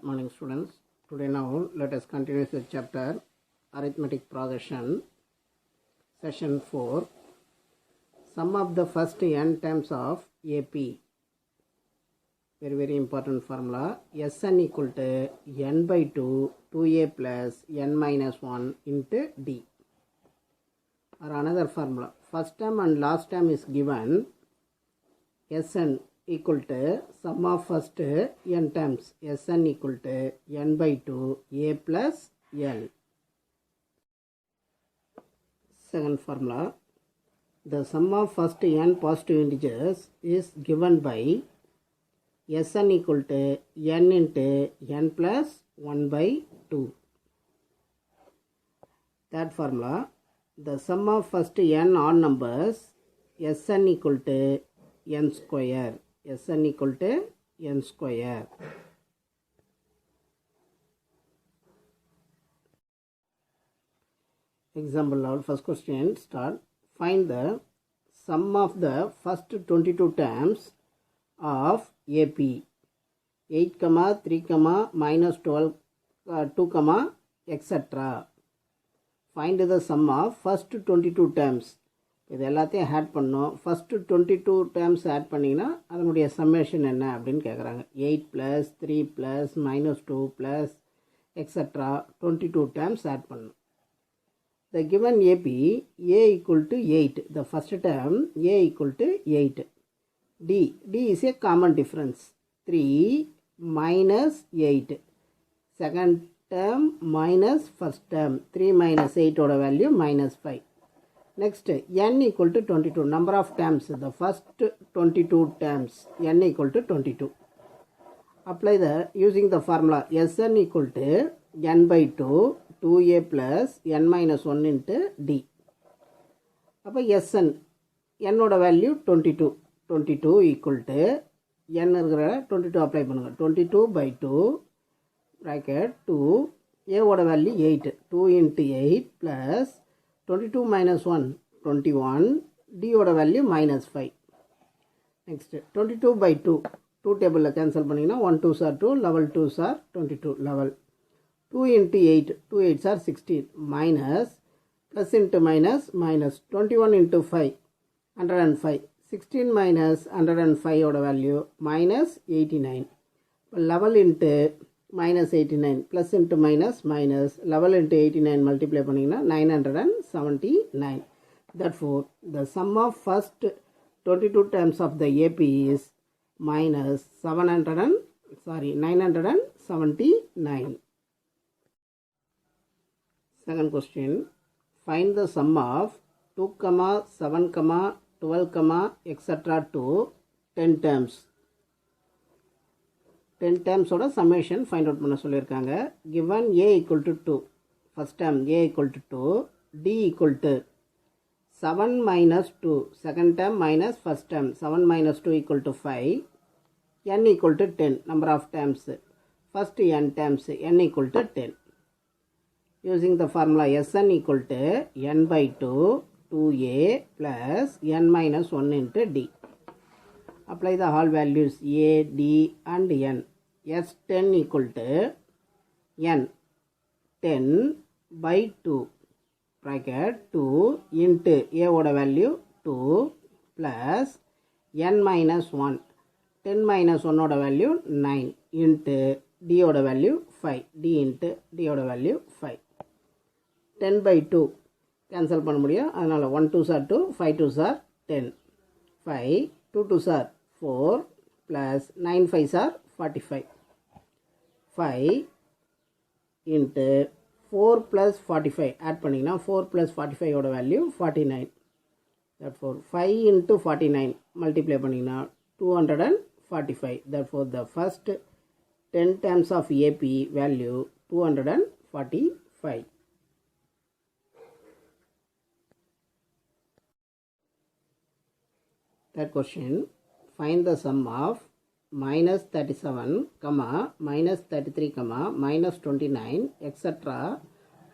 Morning students. Today now let us continue the chapter Arithmetic Progression, session 4. Sum of the first n terms of AP. Very important formula. Sn equal to n by 2 2a plus n minus 1 into d. Or another formula. First term and last term is given. Sn equal to sum of first n terms. Sn equal to n by 2 a plus l. Second formula. The sum of first n positive integers is given by Sn equal to n into n plus 1 by 2. Third formula. The sum of first n odd numbers Sn equal to n square. Sn equal to n square. Example level. First question start. Find the sum of the first 22 terms of AP. 8, 3, minus 12, 2, etc. Find the sum of first 22 terms. இது எல்லாத்தையும் add பண்ணோம். First 22 terms add பண்ணிங்கன்னா அதனுடைய summation என்ன அப்படின்னு கேட்குறாங்க. 8 + 3 + -2 + extra 22 terms add பண்ணணும். The given AP, A equal to 8. The first term, A equal to 8. D is a common difference. 3 minus 8. Second term minus first term. 3 minus 8 oda value minus 5. Next, n equal to 22. Number of terms. The first 22 terms. N equal to 22. Apply the using the formula Sn equal to n by 2 2a plus n minus 1 into d. அப்போ Sn n ஓட value 22. 22 equal to n இருக்கிற 22 apply பண்ணுங்க. 22 by 2 bracket 2 a ஓட value 8. 2 into 8 plus 22 minus 1 21 d ஓட value minus 5. Next 22 by 2 2 டேபிளில் cancel பண்ணிங்கன்னா 1 2s are 2 level 2s are 22 level 2 into 8 2 8s are 16 minus plus into minus minus 21 into 5 105 16 minus 105 ஓட value minus 89 level into minus 89 plus into minus minus level into 89 multiply பண்ணிங்கன்னா 979. Therefore, the sum of first 22 terms of the AP is minus 979. Second question. Find the sum of 2, 7, 12, etc. to 10 terms. 10 terms oda summation find out பண்ண சொல்லியிருக்காங்க. Given A equal to 2. First term A equal to 2. D equal to 7 minus 2. Second term minus first term. 7 minus 2 equal to 5. N equal to 10. Number of terms. First n terms. N equal to 10. Using the formula Sn equal to n by 2 2a plus n minus 1 into d. Apply the all values a, d and n. S10 equal to n 10 by 2 bracket 2 into a oda value 2 plus n minus 1 10 minus 1 oda value 9 into d oda value 5 d into d oda value 5. 10 by 2 cancel பண்ண முடியும். அதனால 1 2s are 2 5 2s are 10 5 2 2s are 4 plus 9 5s are 45 5 into 4 plus 45 add பண்ணிங்கன்னா 4 plus 45 ஓட value 49. Therefore 5 into 49 multiply பண்ணிங்கன்னா 245. Therefore the first 10 terms of AP value 245. Third question. Find the sum of minus 37, minus 33, minus 29, etc.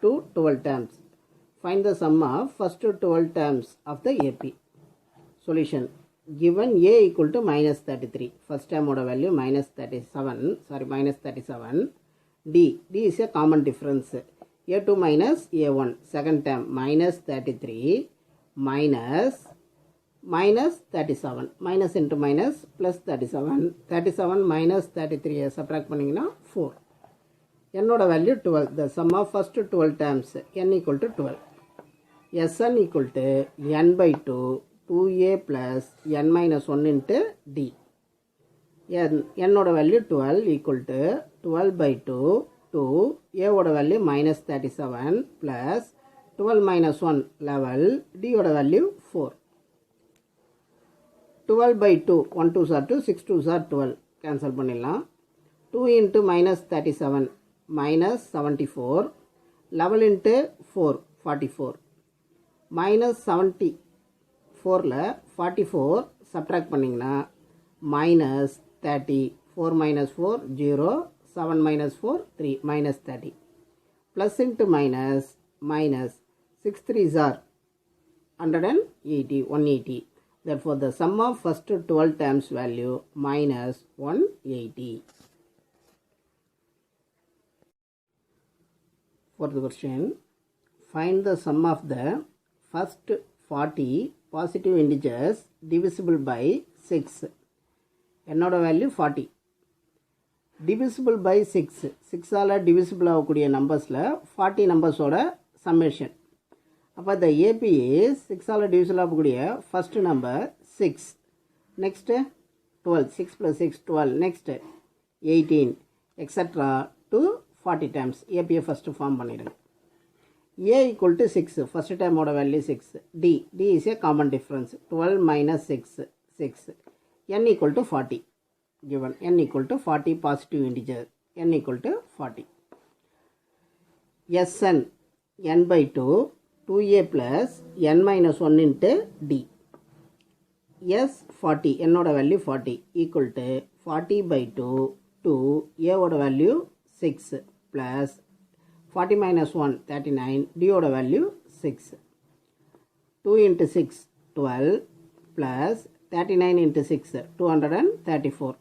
to 12 terms. Find the sum of first 12 terms of the AP. Solution. given a equal to minus 33. First term oda value minus 37. D is a common difference. A2 minus A1. Second term minus 33 minus 37. Minus into minus plus 37. 37 minus 33 subtract பண்ணிங்கன்னா 4. n oda value 12. The sum of first 12 terms n equal to 12. Sn equal to n by 2 2a plus n minus 1 into d. n oda value 12 equal to 12 by 2 a oda value minus 37 plus 12 minus 1 11 d oda value 4. 12 by 2 1 2s are 2 6 2s are 12 cancel பண்ணிடலாம். 2 into minus 37 minus 74 11 into 4 44 minus 74ல 44 subtract பண்ணிங்கன்னா minus 30 4 minus 4 0 7 minus 4 3 minus 30 plus into minus 6 3s are 180. Therefore the sum of first 12 terms value minus 180. Fourth question, find the sum of the first 40 positive integers divisible by 6. என்னோட value 40 divisible by 6 6ஆல் divisible ஆகக்கூடிய நம்பர்ஸில் 40 நம்பர்ஸோட summation. அப்போ the AP is 6ஆல் divisible ஆகக்கூடிய first number 6, next 12, 6 plus 6 12, next 18 etc. to 40 times. AP first form பண்ணிடுங்க. A equal to 6, first time oda value 6. D is a common difference. 12 minus 6 n equal to 40. Given n equal to 40 positive integer, n equal to 40. Sn n by 2 2a plus n minus 1 into d. S 40 n oda value 40 equal to 40 by 2 a oda value 6 plus 40 minus 1 39 d oda value 6. 2 into 6 12 plus 39 into 6 234.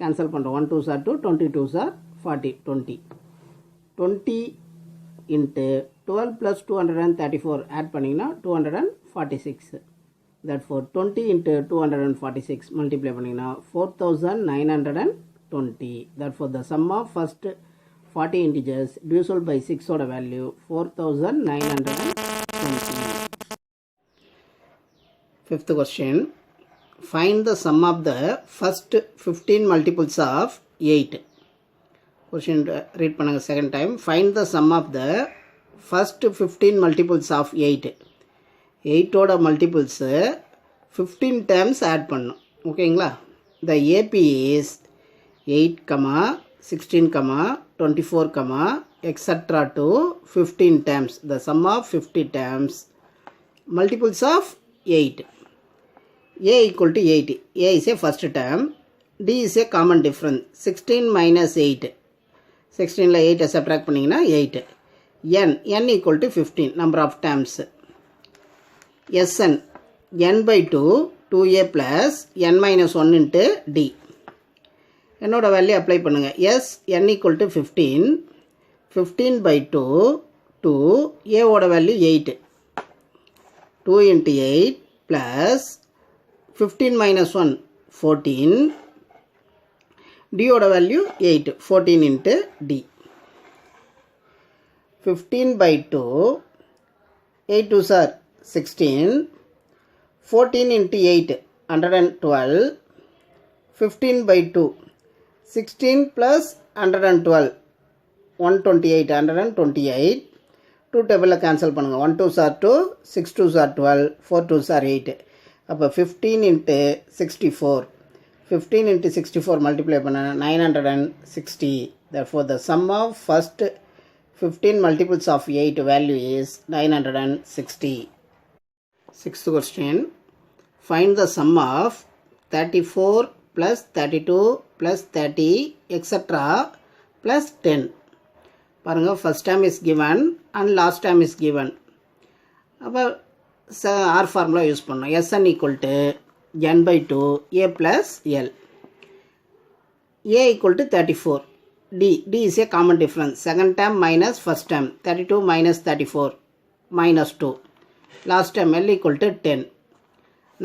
Cancel பண்ணுறோம். 1 2s are 2 22s are 40 20 into 12 plus 234 add பண்ணிங்கன்னா 246. Therefore 20 into 246 multiply பண்ணிங்கன்னா 4920. Therefore the sum of first 40 integers divisible by 6 oda value 4920. Fifth question, find the sum of the first 15 multiples of 8. Question read பண்ணுங்க second time. Find the sum of the first 15 multiples of 8. 8 oda multiples 15 times add பண்ணணும். ஓகேங்களா? The AP is 8, 16, 24, etc. to 15 times. The sum of 50 times multiples of 8. A equal to 8. A is a first term. D is a common difference. 16 minus 8. 16ல 8 subtract பண்ணிங்கன்னா 8. n equal to 15. Number of terms. Sn n by 2 2a plus n minus 1 into d. என்னோட value apply பண்ணுங்க. S n equal to 15. 15 by 2 a ஓட value 8. 2 into 8 plus 15 minus 1 14. D ஓட value 8. 14 into D. 15 by 2 8 2s are 16. 14 into 8 112. 15 by 2 16 plus 112 128 128. 2 டேபிளில் cancel பண்ணுங்கள். 1 2s are 2 6 2s are 12 4 2s are 8. அப்போ 15 into 64. 15 into 64 multiply பண்ண 960. Therefore the sum of first 15 multiples of 8 value is 960. Sixth question, find the sum of 34 plus 32 plus 30 etc. plus 10. பாருங்கள், first term is given and last term is given. அப்போ R formula use பண்ணோம். Sn equal to n by 2 a plus l. A equal to 34. D is a common difference. Second term minus first term. 32 minus 34 minus 2. Last term L equal to 10.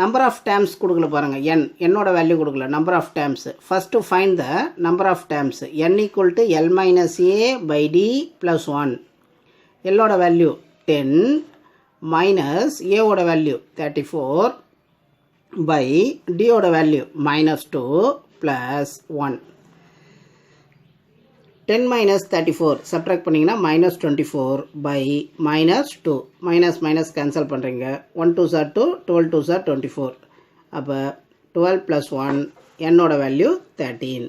Number of terms கொடுக்கல பாருங்க n என்னோட value கொடுக்கல number of terms. First to find the number of terms. n equal to L minus a by d plus 1. L ஓட value 10 minus a ஓட value 34 by d ஓட value minus 2 plus 1. 10 minus 34 subtract பண்ணிங்கன்னா minus 24 by minus 2. minus cancel பண்ணுறீங்க 1 2s are 2 12 2s are 24. அப்போ 12 plus 1 n ஓட value 13.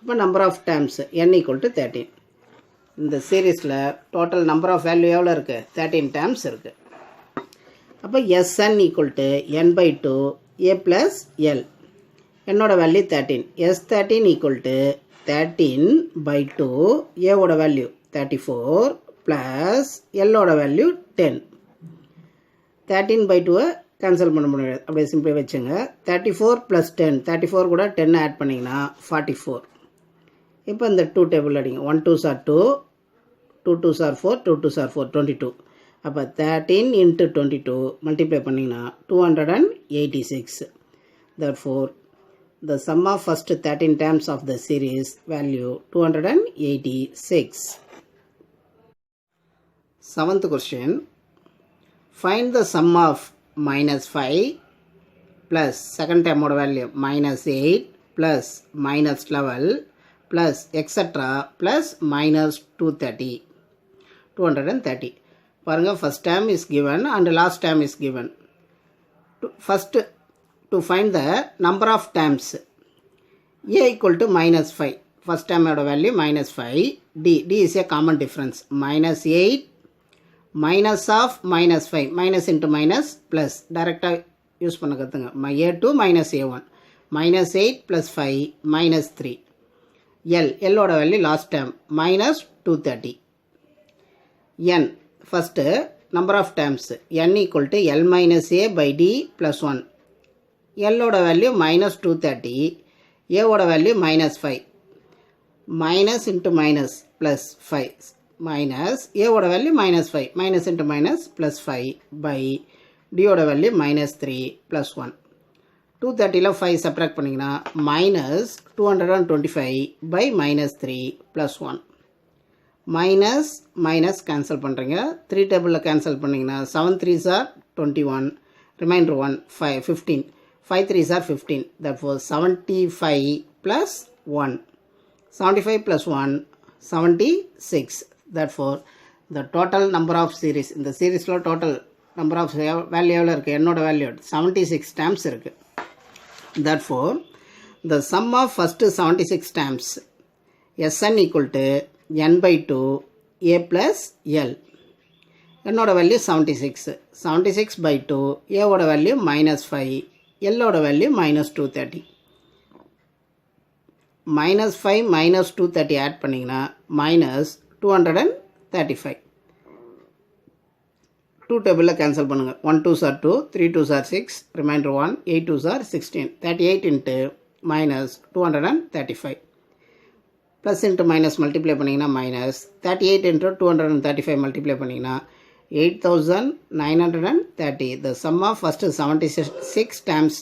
இப்போ number of terms n equal to 13. இந்த சீரீஸில் டோட்டல் நம்பர் ஆஃப் வேல்யூ எவ்வளோ இருக்குது 13 terms இருக்குது. அப்போ Sn equal to n by 2 a plus l. என்னோட value 13. S13 equal to 13 by 2 a ஓட வேல்யூ 34 plus l ஓட வேல்யூ 10. 13 by 2 கேன்சல் பண்ண முடியாது, அப்படியே சிம்பிளி வச்சுங்க. 34 plus 10, 34 கூட 10 ஆட் பண்ணிங்கன்னா 44. இப்போ இந்த 2 டேபிள் அடிங்க. 1 2s are 2, 2 2s are 4, 2 2s are 4, 22. அப்போ 13 into 22 மல்டிப்ளை பண்ணிங்கன்னா 286. Therefore, the sum of first 13 terms of the series value 286. Seventh question. Find the sum of minus 5 plus second term value minus 8 plus minus 12 plus etc. plus minus 230. பாருங்க, first term is given and last term is given. First, to find the number of terms, a equal to minus 5. First term value minus 5. D is a common difference. Minus 8 minus of minus 5. Minus into minus plus. Direct use பண்ண கத்துங்க. a2 minus a1. Minus 8 plus 5 minus 3. L ஓட value last term minus 230. N first number of terms. N equal to L minus a by d plus 1. L ஓட value minus 230, a ஓட value minus 5. Minus into minus plus 5. Minus a ஓட value minus 5. Minus into minus plus 5 by d ஓட value minus 3 plus 1. 230ல 5 subtract பண்ணிங்கன்னா minus 225 by minus 3 plus 1. Minus cancel பண்ணுறீங்க. 3 டேபிளில் cancel பண்ணிங்கன்னா 7 3s are 21. Remainder 1 5 15. 5 3s are 15. Therefore 75 plus 1. 75 plus 1 76. Therefore the total number of series, இந்த சீரீஸில் total number of value எவ்வளோ இருக்குது, என்னோட வேல்யூ 76 terms இருக்குது. Therefore the sum of first 76 terms Sn equal to n by 2 a plus l. என்னோட value 76. 76 by 2 a ஓட value minus 5, L ஓட value minus 230. minus 5 minus 230 add பண்ணிங்கன்னா minus 235. 2 டேபிளில் cancel பண்ணுங்கள். 1 2s are 2, 3 2s are 6, remainder 1, 8 2s are 16. 38 into minus 235. Plus into minus multiply பண்ணிங்கன்னா minus 38 into 235 multiply பண்ணிங்கன்னா 8930. The sum of first 76 terms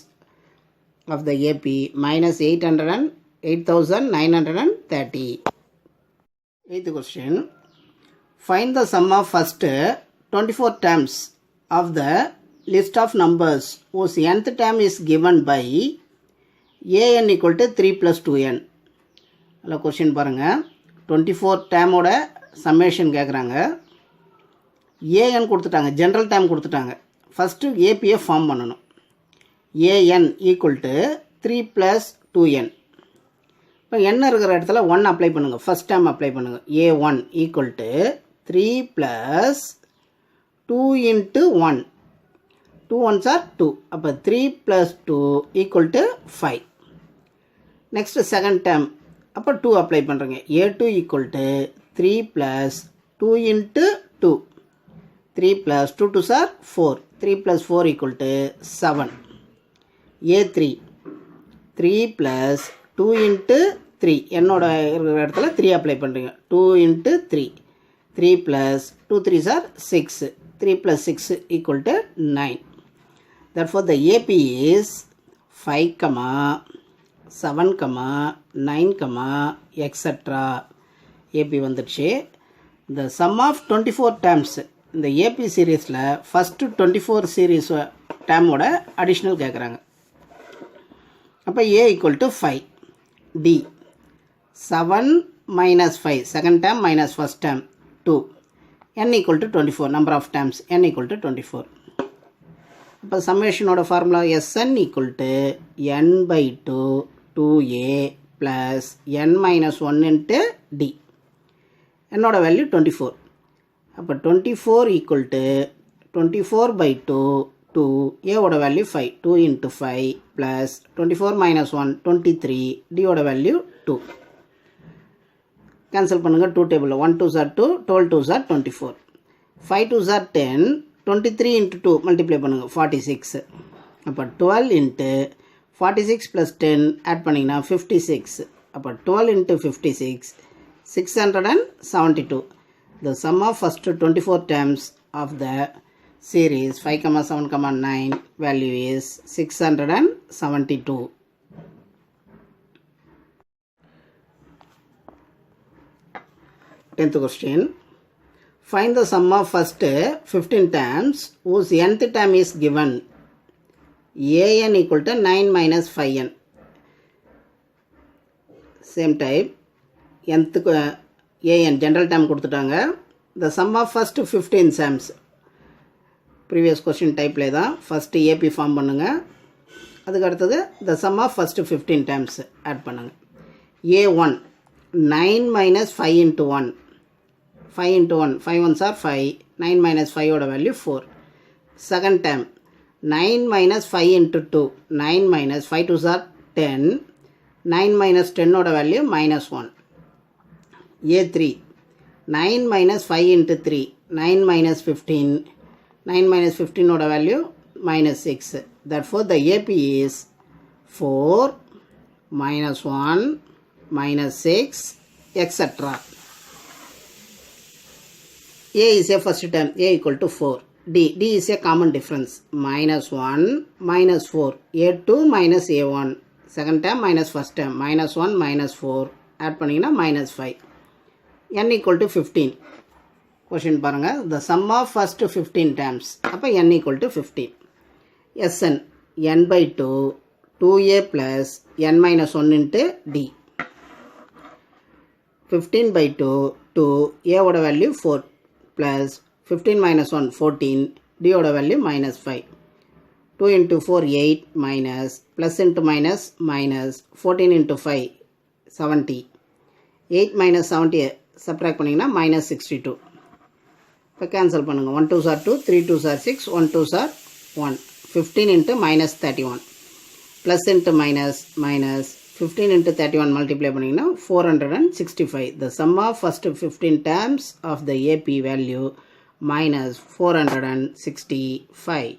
of the AP minus 8930. Eighth question. Find the sum of first 24 terms of the list of numbers whose nth term is given by an equal to 3 plus 2n. அதில் question பாருங்கள். 24 டேமோட summation கேட்குறாங்க. AN கொடுத்துட்டாங்க, general dam கொடுத்துட்டாங்க. First ஏபியை form பண்ணணும். AN equal to 3 plus 2n. இப்போ என்ன இருக்கிற இடத்துல 1 அப்ளை பண்ணுங்கள். ஃபஸ்ட் டேம் அப்ளை பண்ணுங்கள். A1 equal to 3 plus 2 into 1. 2 1s are 2. அப்போ 3 plus 2 equal to 5. Next second dam, அப்போ 2 அப்ளை பண்ணுறேங்க. A2 equal to 3 plus 2 into 2. 3 plus 2 2s are 4. 3 plus 4 equal to 7. A3 3 plus 2 into 3 என்னோட இடத்துல 3 apply பண்ணுறீங்க 2 into 3 3 plus 2 3s are 6 3 plus 6 equal to 9. Therefore the AP is 5, 7, 9, etc. AP வந்துடுச்சு. The sum of 24 terms இந்த AP சீரீஸில் first 24 series டேமோட additional கேட்குறாங்க. அப்போ A equal to 5. D 7 minus 5 second term minus first term 2. N equal to 24 number of terms N equal to 24. இப்போ சம்மேஷனோட formula Sn equal to n by 2 2a plus n minus 1 into D. என்னோட value 24. அப்போ 24 equal to 24 by 2 2 a ஓட value 5 2 into 5 plus 24 minus 1 23 d ஓட value 2. Cancel பண்ணுங்க 2 table 1 2s are 2 12 2s are 24 5 2s are 10 23 into 2 multiply பண்ணுங்க 46. அப்போ 12 into 46 plus 10 add பண்ணிங்கன்னா 56. அப்போ 12 into 56 672. The sum of first 24 terms of the series 5, 7, 9 value is 672. Tenth question. Find the sum of first 15 terms whose nth term is given. An equal to 9 minus 5n. Same type. nth an general term கொடுத்துட்டாங்க. The sum of first 15 terms. Previous question டைப்லே தான் first AP form பண்ணுங்கள். அதுக்கு அடுத்தது the sum of first 15 times add பண்ணுங்கள். A1 9 minus 5 into 1 5 into 1 5 1s are 5 9 minus 5 ஓட value 4. Second time 9 minus 5 into 2 9 minus 5 2s are 10 9 minus 10 ஓட value -1. A3 9 minus 5 into 3 9 minus 15 9 minus 15 ஓட value -6. Therefore the AP is 4 -1 -6 etc. A is a first term A equal to 4. D is a common difference -1 -4 A2 minus A1 second term minus first term -1 -4 add பண்ணிங்கன்னா -5. N equal to 15. Question பாருங்கள். the sum of first 15 terms அப்போ n equal to 15. Sn n by 2 2a plus n minus 1 into D. 15 by 2 2 a ஓட value 4 plus 15 minus 1 14 D ஓட value -5. 2 into 4 8 minus plus into minus minus 14 into 5 70 8 minus 70 subtract பண்ணிங்கன்னா -62. இப்போ cancel பண்ணுங்கள் 1 2s are 2 3 2s are 6 1 2s are 1 15 into -31 plus into minus minus 15 into 31 multiply பண்ணிங்கன்னா 465. The sum of first 15 terms of the AP value -465.